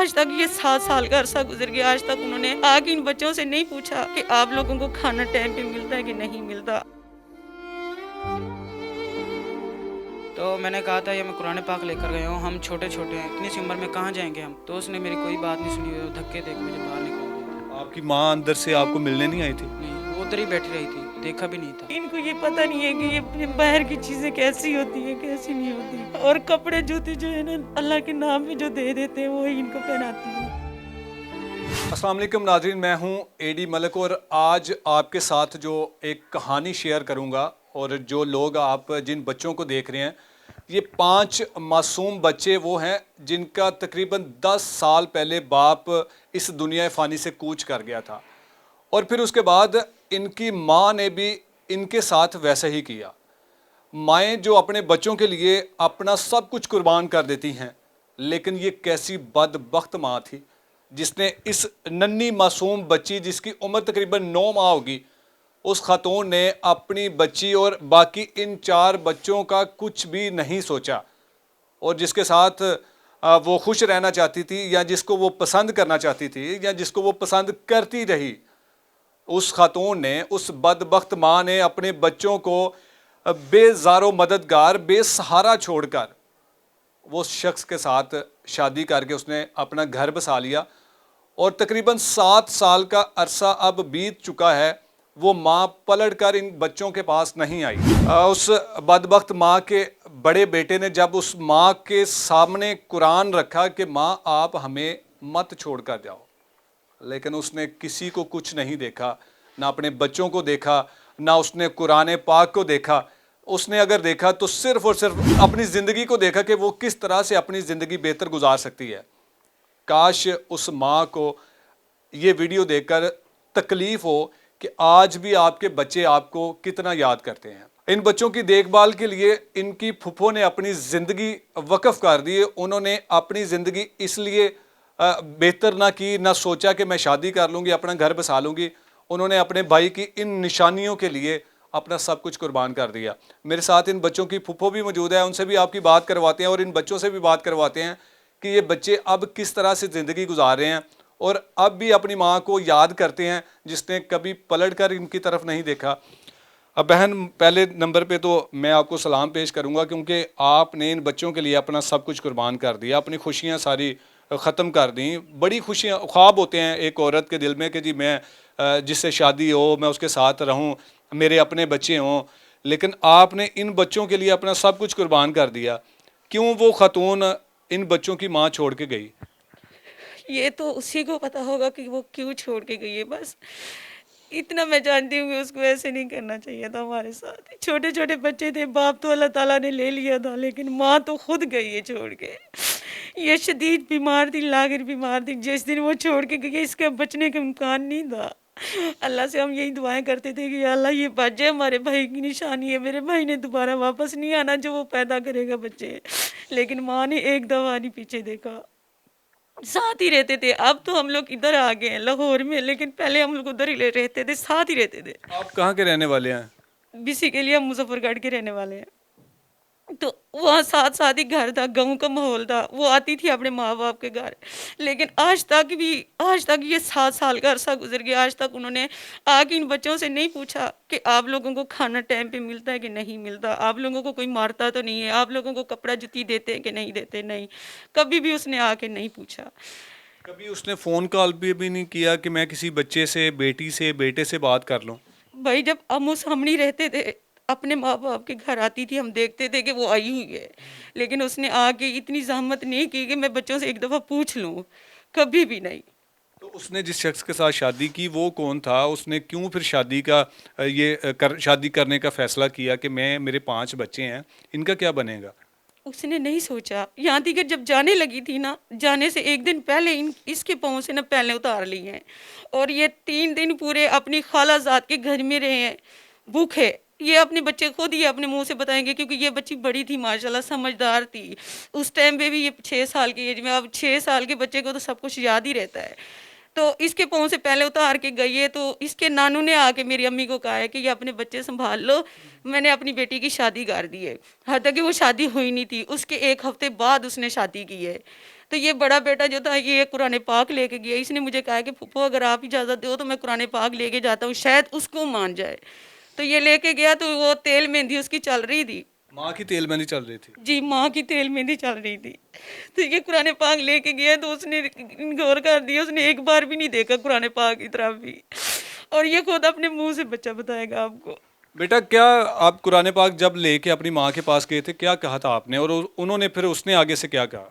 آج تک یہ 7 سال کا عرصہ گزر گیا، آج تک انہوں نے آ کے ان بچوں سے نہیں پوچھا کہ آپ لوگوں کو کھانا ٹائم پہ ملتا ہے کہ نہیں ملتا۔ تو میں نے کہا تھا یہ میں قرآن پاک لے کر گیا ہوں، ہم چھوٹے چھوٹے ہیں، اتنی سی عمر میں کہاں جائیں گے ہم؟ تو اس نے میری کوئی بات نہیں سنی، دھکے دے کے مجھے باہر نکال دیا۔ آپ کی ماں اندر سے آپ کو ملنے نہیں آئی تھی؟ نہیں، وہ ادھر ہی بیٹھی رہی تھی، دیکھا بھی نہیں تھا۔ ان کو یہ پتہ نہیں ہے کہ یہ باہر کی چیزیں کیسی ہوتی ہیں کیسی نہیں ہوتی، اور کپڑے جوتے جو ہے نا اللہ کے نام پہ جو دے دیتے ہیں وہی ان کو پہناتی ہیں۔ السلام علیکم ناظرین، میں ہوں اے ڈی ملک اور آج آپ کے ساتھ جو ایک کہانی شیئر کروں گا، اور جو لوگ آپ جن بچوں کو دیکھ رہے ہیں، یہ 5 معصوم بچے وہ ہیں جن کا تقریباً 10 سال پہلے باپ اس دنیا فانی سے کوچ کر گیا تھا، اور پھر اس کے بعد ان کی ماں نے بھی ان کے ساتھ ویسا ہی کیا۔ مائیں جو اپنے بچوں کے لیے اپنا سب کچھ قربان کر دیتی ہیں، لیکن یہ کیسی بدبخت ماں تھی جس نے اس ننھی معصوم بچی جس کی عمر تقریباً 9 ماہ ہوگی، اس خاتون نے اپنی بچی اور باقی ان 4 بچوں کا کچھ بھی نہیں سوچا، اور جس کے ساتھ وہ خوش رہنا چاہتی تھی، یا جس کو وہ پسند کرنا چاہتی تھی، یا جس کو وہ پسند کرتی رہی، اس خاتون نے، اس بدبخت ماں نے اپنے بچوں کو بے زار و مددگار، بے سہارا چھوڑ کر وہ شخص کے ساتھ شادی کر کے اس نے اپنا گھر بسا لیا، اور تقریباً 7 سال کا عرصہ اب بیت چکا ہے، وہ ماں پلٹ کر ان بچوں کے پاس نہیں آئی۔ اس بدبخت ماں کے بڑے بیٹے نے جب اس ماں کے سامنے قرآن رکھا کہ ماں آپ ہمیں مت چھوڑ کر جاؤ، لیکن اس نے کسی کو کچھ نہیں دیکھا، نہ اپنے بچوں کو دیکھا، نہ اس نے قرآن پاک کو دیکھا۔ اس نے اگر دیکھا تو صرف اور صرف اپنی زندگی کو دیکھا کہ وہ کس طرح سے اپنی زندگی بہتر گزار سکتی ہے۔ کاش اس ماں کو یہ ویڈیو دیکھ کر تکلیف ہو کہ آج بھی آپ کے بچے آپ کو کتنا یاد کرتے ہیں۔ ان بچوں کی دیکھ بھال کے لیے ان کی پھپھو نے اپنی زندگی وقف کر دی۔ انہوں نے اپنی زندگی اس لیے بہتر نہ کی، نہ سوچا کہ میں شادی کر لوں گی، اپنا گھر بسا لوں گی، انہوں نے اپنے بھائی کی ان نشانیوں کے لیے اپنا سب کچھ قربان کر دیا۔ میرے ساتھ ان بچوں کی پھپھو بھی موجود ہے، ان سے بھی آپ کی بات کرواتے ہیں، اور ان بچوں سے بھی بات کرواتے ہیں کہ یہ بچے اب کس طرح سے زندگی گزار رہے ہیں، اور اب بھی اپنی ماں کو یاد کرتے ہیں جس نے کبھی پلٹ کر ان کی طرف نہیں دیکھا۔ اب بہن، پہلے نمبر پہ تو میں آپ کو سلام پیش کروں گا، کیونکہ آپ نے ان بچوں کے لیے اپنا سب کچھ قربان کر دیا، اپنی خوشیاں ساری ختم کر دیں۔ بڑی خوشیاں، خواب ہوتے ہیں ایک عورت کے دل میں کہ جی میں جس سے شادی ہو، میں اس کے ساتھ رہوں، میرے اپنے بچے ہوں، لیکن آپ نے ان بچوں کے لیے اپنا سب کچھ قربان کر دیا۔ کیوں وہ خاتون ان بچوں کی ماں چھوڑ کے گئی؟ یہ تو اسی کو پتا ہوگا کہ وہ کیوں چھوڑ کے گئی ہے، بس اتنا میں جانتی ہوں کہ اس کو ایسے نہیں کرنا چاہیے تھا ہمارے ساتھ۔ چھوٹے چھوٹے بچے تھے، باپ تو اللہ تعالیٰ نے لے لیا تھا، لیکن ماں تو خود گئی ہے چھوڑ کے۔ یہ شدید بیمار تھی، لاغر بیمار تھی، جس دن وہ چھوڑ کے گئی اس کا بچنے کا امکان نہیں تھا۔ اللہ سے ہم یہی دعائیں کرتے تھے کہ یا اللہ یہ بچے ہمارے بھائی کی نشانی ہے، میرے بھائی نے دوبارہ واپس نہیں آنا جو وہ پیدا کرے گا بچے، لیکن ماں نے ایک دفعہ نہیں پیچھے دیکھا، ساتھ ہی رہتے تھے۔ اب تو ہم لوگ ادھر آ گئے ہیں لاہور میں، لیکن پہلے ہم لوگ ادھر ہی رہتے تھے، ساتھ ہی رہتے تھے۔ آپ کہاں کے رہنے والے ہیں؟ بیسی کے لیے ہم مظفر گڑھ کے رہنے والے ہیں، تو وہاں ساتھ ساتھ ہی گھر تھا، گاؤں کا ماحول تھا، وہ آتی تھی اپنے ماں باپ کے گھر، لیکن آج تک یہ 7 سال کا عرصہ گزر گیا، آج تک انہوں نے آ کے ان بچوں سے نہیں پوچھا کہ آپ لوگوں کو کھانا ٹائم پہ ملتا ہے کہ نہیں ملتا، آپ لوگوں کو کوئی مارتا تو نہیں ہے، آپ لوگوں کو کپڑا جوتی دیتے ہیں کہ نہیں دیتے، نہیں، کبھی بھی اس نے آ کے نہیں پوچھا۔ کبھی اس نے فون کال بھی نہیں کیا کہ میں کسی بچے سے، بیٹی سے، بیٹے سے بات کر لوں؟ بھائی جب ہم سامنے رہتے تھے، اپنے ماں باپ کے گھر آتی تھی، ہم دیکھتے تھے کہ وہ آئی ہوئی ہے، لیکن اس نے آ کے اتنی زحمت نہیں کی کہ میں بچوں سے ایک دفعہ پوچھ لوں، کبھی بھی نہیں۔ تو اس نے جس شخص کے ساتھ شادی کی وہ کون تھا؟ اس نے کیوں پھر شادی کرنے کا فیصلہ کیا کہ میرے 5 بچے ہیں، ان کا کیا بنے گا؟ اس نے نہیں سوچا، یہاں تھی کہ جب جانے لگی تھی نا، جانے سے ایک دن پہلے اس کے پاؤں سے نا پہلے اتار لی ہیں، اور یہ 3 دن پورے اپنی خالہ زاد کے گھر میں رہے ہیں بھوکے۔ یہ اپنے بچے خود ہی اپنے منہ سے بتائیں گے، کیونکہ یہ بچی بڑی تھی ماشاءاللہ، سمجھدار تھی اس ٹائم پہ بھی، یہ 6 سال کی ایج میں، اب 6 سال کے بچے کو تو سب کچھ یاد ہی رہتا ہے، تو اس کے پاؤں سے پہلے اتار کے گئی ہے۔ تو اس کے نانو نے آ کے میری امی کو کہا ہے کہ یہ اپنے بچے سنبھال لو، میں نے اپنی بیٹی کی شادی کر دی ہے، حتیٰ کہ وہ شادی ہوئی نہیں تھی، اس کے 1 ہفتے بعد اس نے شادی کی ہے۔ تو یہ بڑا بیٹا جو تھا یہ قرآن پاک لے کے گیا، اس نے مجھے کہا کہ پھپھو اگر آپ اجازت دو تو میں قرآن پاک لے کے جاتا ہوں، شاید اس کو مان جائے۔ تو یہ لے کے گیا تو وہ تیل مہندی اس کی چل رہی تھی، ماں کی تیل میں نہیں چل رہی تھی؟ جی ماں کی تیل مہندی چل رہی تھی۔ تو یہ قرآن پاک لے کے گیا تو اس نے غور کر دیا، اس نے ایک بار بھی نہیں دیکھا قرآن پاک کی طرف بھی، اور یہ خود اپنے منہ سے بچہ بتائے گا آپ کو۔ بیٹا کیا آپ قرآن پاک جب لے کے اپنی ماں کے پاس گئے تھے کیا کہا تھا آپ نے، اور انہوں نے پھر اس نے آگے سے کیا کہا؟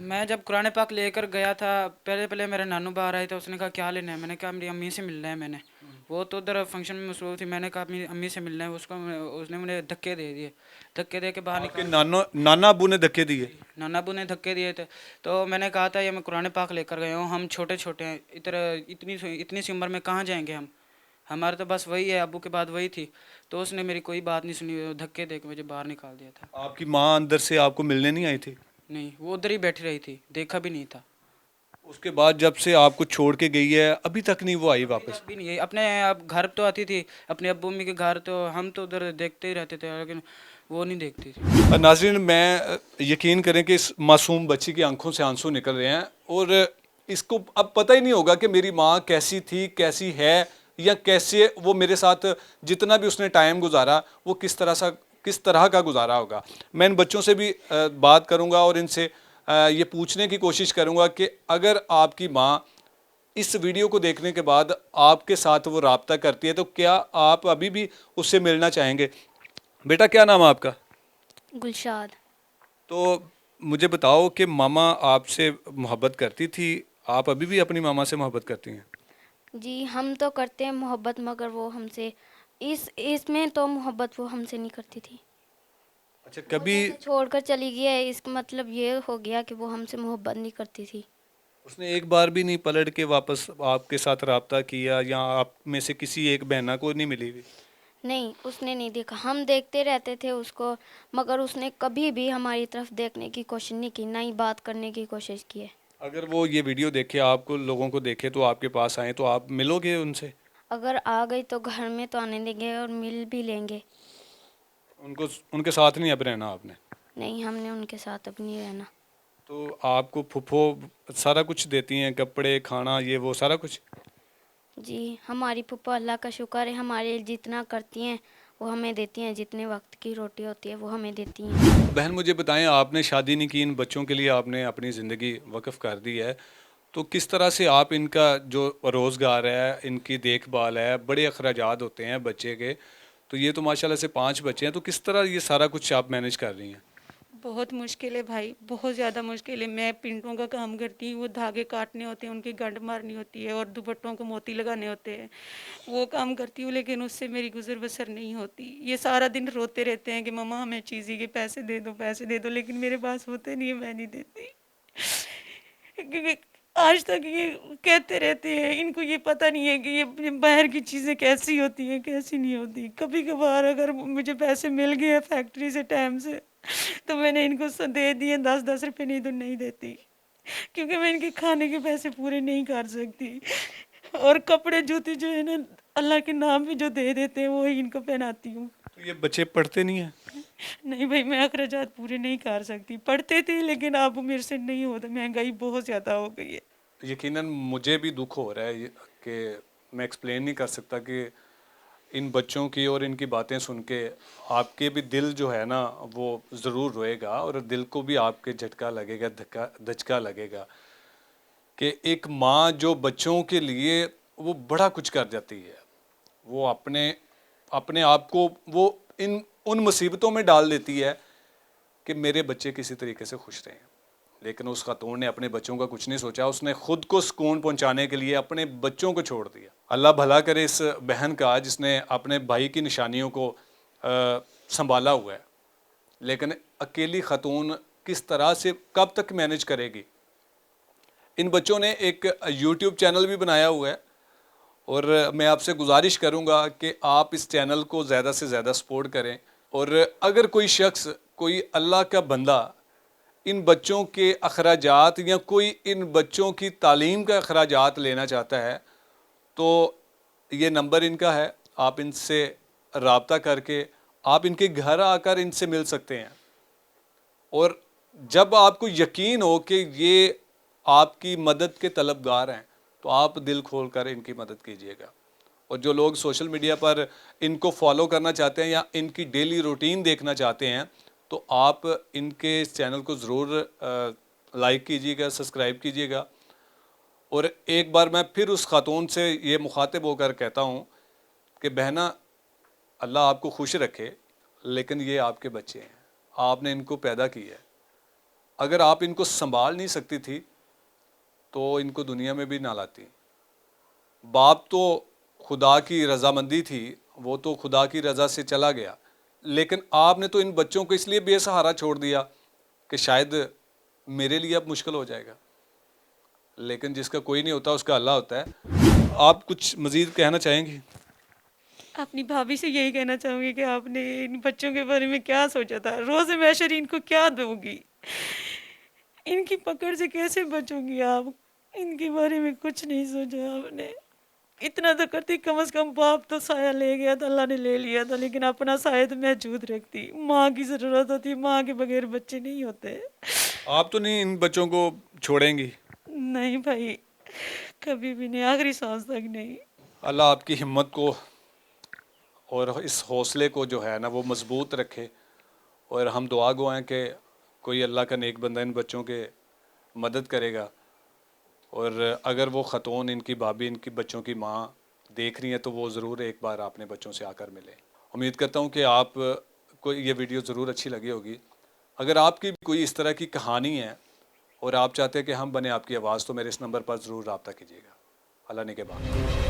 میں جب قرآن پاک لے کر گیا تھا، پہلے میرے نانو باہر آئے تھے، اس نے کہا کیا لینا ہے، میں نے کہا میری امی سے ملنا ہے، میں نے وہ تو ادھر فنکشن میں مصروف تھی، میں نے کہا اپنی امی سے ملنا ہے، اس نے مجھے دھکے دے دیے، دھکے دے کے باہر آپ کے نکال، نانا ابو نے دھکے دیے؟ نانا ابو نے دھکے دیے تھے۔ تو میں نے کہا تھا یہ میں قرآن پاک لے کر گیا ہوں، ہم چھوٹے چھوٹے ہیں، اتنی سی عمر میں کہاں جائیں گے ہم، ہمارے تو بس وہی ہے، ابو کے بعد وہی تھی۔ تو اس نے میری کوئی بات نہیں سنی، دھکے دے کے مجھے باہر نکال دیا تھا۔ آپ کی ماں اندر سے آپ کو ملنے نہیں آئی تھی؟ نہیں، وہ ادھر ہی بیٹھی رہی تھی، دیکھا بھی نہیں تھا۔ اس کے بعد جب سے آپ کو چھوڑ کے گئی ہے ابھی تک نہیں وہ آئی واپس؟ بھی نہیں ہے، اپنے اب گھر تو آتی تھی، اپنے ابو امی کے گھر، تو ہم تو ادھر دیکھتے ہی رہتے تھے، لیکن وہ نہیں دیکھتی تھی۔ ناظرین میں یقین کریں کہ اس معصوم بچی کی آنکھوں سے آنسو نکل رہے ہیں، اور اس کو اب پتہ ہی نہیں ہوگا کہ میری ماں کیسی تھی، کیسی ہے، یا کیسے وہ میرے ساتھ جتنا بھی اس نے ٹائم گزارا وہ کس طرح کا گزارا ہوگا۔ میں ان بچوں سے بھی بات کروں گا اور ان سے یہ پوچھنے کی کوشش کروں گا کہ اگر آپ کی ماں اس ویڈیو کو دیکھنے کے بعد آپ کے ساتھ وہ رابطہ کرتی ہے تو کیا آپ ابھی بھی اس سے ملنا چاہیں گے؟ بیٹا کیا نام ہے آپ کا؟ گلشاد۔ تو مجھے بتاؤ کہ ماما آپ سے محبت کرتی تھی، آپ ابھی بھی اپنی ماما سے محبت کرتی ہیں؟ جی ہم تو کرتے ہیں محبت، مگر وہ ہم سے اس میں تو محبت وہ ہم سے نہیں کرتی تھی۔ اچھا وہ کبھی جیسے چھوڑ کر چلی گئی ہے، اس کا مطلب یہ ہو گیا کہ وہ ہم سے محبت نہیں کرتی تھی۔ اس نے ایک بار بھی نہیں پلٹ کے واپس آپ کے ساتھ رابطہ کیا، یا آپ میں سے کسی ایک بہنہ کو نہیں ملی ہوئی؟ نہیں، اس نے نہیں دیکھا، ہم دیکھتے رہتے تھے اس کو، مگر اس نے کبھی بھی ہماری طرف دیکھنے کی کوشش نہیں کی، نہ ہی بات کرنے کی کوشش کی ہے۔ اگر وہ یہ ویڈیو دیکھے، آپ کو لوگوں کو دیکھے تو آپ کے پاس آئیں تو آپ ملو گے ان سے؟ اگر آ گئی تو گھر میں تو آنے دیں گے اور مل بھی لیں گے۔ ان کے ساتھ نہیں اب رہنا آپ نے؟ نہیں، ہم نے ان کے ساتھ اب نہیں رہنا۔ تو آپ کو پھپھو سارا کچھ دیتی ہیں، کپڑے، کھانا، یہ وہ سارا کچھ؟ جی ہماری پھپھو اللہ کا شکر ہے، ہمارے جتنا کرتی ہیں وہ ہمیں دیتی ہیں، جتنے وقت کی روٹی ہوتی ہے وہ ہمیں دیتی ہیں۔ بہن مجھے بتائیں، آپ نے شادی نہیں کی، ان بچوں کے لیے آپ نے اپنی زندگی وقف کر دی ہے، تو کس طرح سے آپ ان کا جو روزگار ہے، ان کی دیکھ بھال ہے، بڑے اخراجات ہوتے ہیں بچے کے، تو یہ تو ماشاءاللہ سے 5 بچے ہیں، تو کس طرح یہ سارا کچھ آپ مینیج کر رہی ہیں؟ بہت مشکل ہے بھائی، بہت زیادہ مشکل ہے۔ میں پنٹوں کا کام کرتی ہوں، وہ دھاگے کاٹنے ہوتے ہیں، ان کی گنڈ مارنی ہوتی ہے، اور دوپٹوں کو موتی لگانے ہوتے ہیں، وہ کام کرتی ہوں، لیکن اس سے میری گزر بسر نہیں ہوتی۔ یہ سارا دن روتے رہتے ہیں کہ مما ہمیں چیزیں کے پیسے دے دو، پیسے دے دو، لیکن میرے پاس ہوتے نہیں ہیں، میں نہیں دیتی، کیونکہ آج تک یہ کہتے رہتے ہیں، ان کو یہ پتہ نہیں ہے کہ یہ باہر کی چیزیں کیسی ہوتی ہیں کیسی نہیں ہوتی۔ کبھی کبھار اگر مجھے پیسے مل گئے ہیں فیکٹری سے ٹائم سے تو میں نے ان کو دے دیے 10-10 روپے، نہیں تو نہیں دیتی، کیونکہ میں ان کے کھانے کے پیسے پورے نہیں کر سکتی، اور کپڑے جوتے جو ہے نا اللہ کے نام پہ جو دے دیتے ہیں وہی ان کو پہناتی ہوں۔ تو یہ بچے پڑھتے نہیں ہیں؟ نہیں بھائی، میں اخراجات پورے نہیں کر سکتی، پڑھتے تھے لیکن اب میرے سے نہیں ہوتا، مہنگائی بہت زیادہ ہو گئی ہے۔ یقیناً مجھے بھی دکھ ہو رہا ہے کہ میں ایکسپلین نہیں کر سکتا کہ ان بچوں کی اور ان کی باتیں سن کے آپ کے بھی دل جو ہے نا وہ ضرور روئے گا، اور دل کو بھی آپ کے جھٹکا لگے گا، دھچکا لگے گا کہ ایک ماں جو بچوں کے لیے وہ بڑا کچھ کر جاتی ہے، وہ اپنے آپ کو وہ ان مصیبتوں میں ڈال دیتی ہے کہ میرے بچے کسی طریقے سے خوش رہیں، لیکن اس خاتون نے اپنے بچوں کا کچھ نہیں سوچا، اس نے خود کو سکون پہنچانے کے لیے اپنے بچوں کو چھوڑ دیا۔ اللہ بھلا کرے اس بہن کا جس نے اپنے بھائی کی نشانیوں کو سنبھالا ہوا ہے، لیکن اکیلی خاتون کس طرح سے کب تک مینیج کرے گی؟ ان بچوں نے ایک یوٹیوب چینل بھی بنایا ہوا ہے، اور میں آپ سے گزارش کروں گا کہ آپ اس چینل کو زیادہ سے زیادہ سپورٹ کریں، اور اگر کوئی شخص، کوئی اللہ کا بندہ ان بچوں کے اخراجات یا کوئی ان بچوں کی تعلیم کا اخراجات لینا چاہتا ہے تو یہ نمبر ان کا ہے، آپ ان سے رابطہ کر کے آپ ان کے گھر آ کر ان سے مل سکتے ہیں، اور جب آپ کو یقین ہو کہ یہ آپ کی مدد کے طلبگار ہیں تو آپ دل کھول کر ان کی مدد کیجیے گا. اور جو لوگ سوشل میڈیا پر ان کو فالو کرنا چاہتے ہیں یا ان کی ڈیلی روٹین دیکھنا چاہتے ہیں تو آپ ان کے اس چینل کو ضرور لائک کیجیے گا, سبسکرائب کیجیے گا. اور ایک بار میں پھر اس خاتون سے یہ مخاطب ہو کر کہتا ہوں کہ بہنا, اللہ آپ کو خوش رکھے, لیکن یہ آپ کے بچے ہیں, آپ نے ان کو پیدا کیا ہے. اگر آپ ان کو سنبھال نہیں سکتی تھی تو ان کو دنیا میں بھی نہ لاتی. باپ تو خدا کی رضامندی تھی, وہ تو خدا کی رضا سے چلا گیا, لیکن آپ نے تو ان بچوں کو اس لیے بے سہارا چھوڑ دیا کہ شاید میرے لیے اب مشکل ہو جائے گا. لیکن جس کا کوئی نہیں ہوتا اس کا اللہ ہوتا ہے. آپ کچھ مزید کہنا چاہیں گی؟ اپنی بھابھی سے یہی کہنا چاہوں گی کہ آپ نے ان بچوں کے بارے میں کیا سوچا تھا, روز محشر ان کو کیا دو گی, ان کی پکڑ سے کیسے بچوں گی آپ, ان کے بارے میں کچھ نہیں سوچا آپ نے. اتنا تو کرتی, کم از کم باپ تو سایہ لے گیا تو اللہ نے لے لیا تھا, لیکن اپنا سایہ تو محجود رکھتی. ماں کی ضرورت ہوتی, ماں کے بغیر بچے نہیں ہوتے. آپ تو نہیں ان بچوں کو چھوڑیں گی؟ نہیں بھائی, کبھی بھی نہیں, آخری سانس تک نہیں. اللہ آپ کی ہمت کو اور اس حوصلے کو جو ہے نا وہ مضبوط رکھے. اور ہم دعا گو ہیں کہ کوئی اللہ کا نیک بندہ ان بچوں کے مدد کرے گا. اور اگر وہ خاتون, ان کی بھابھی, ان کی بچوں کی ماں دیکھ رہی ہیں تو وہ ضرور ایک بار اپنے بچوں سے آ کر ملے. امید کرتا ہوں کہ آپ کو یہ ویڈیو ضرور اچھی لگی ہوگی. اگر آپ کی بھی کوئی اس طرح کی کہانی ہے اور آپ چاہتے ہیں کہ ہم بنیں آپ کی آواز تو میرے اس نمبر پر ضرور رابطہ کیجیے گا. اللہ نے کے بعد.